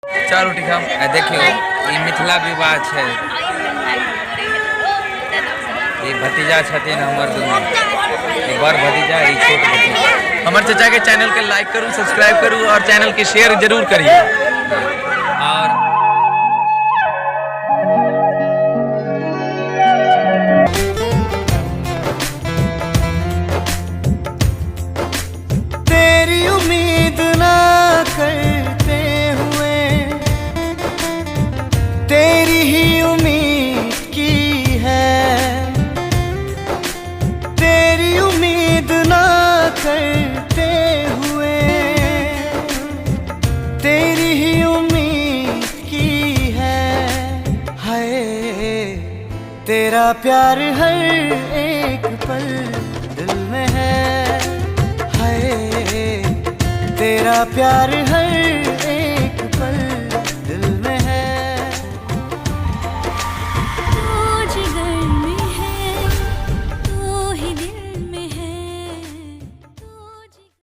चल उठी हम देखियो ई मिथिला विवाह है। ये भतीजा छथिन हमर दुनू, एक बड़ भतीजा ई छोट भतीजा। हमर चाचा के चैनल के लाइक करूँ, सब्सक्राइब करूँ और चैनल के शेयर जरूर करिए। और तेरी उम्मीद ना करते हुए तेरी ही उम्मीद की है, तेरी उम्मीद ना करते हुए तेरी ही उम्मीद की है। हाय तेरा प्यार हर एक पल दिल में है, हाय तेरा प्यार हर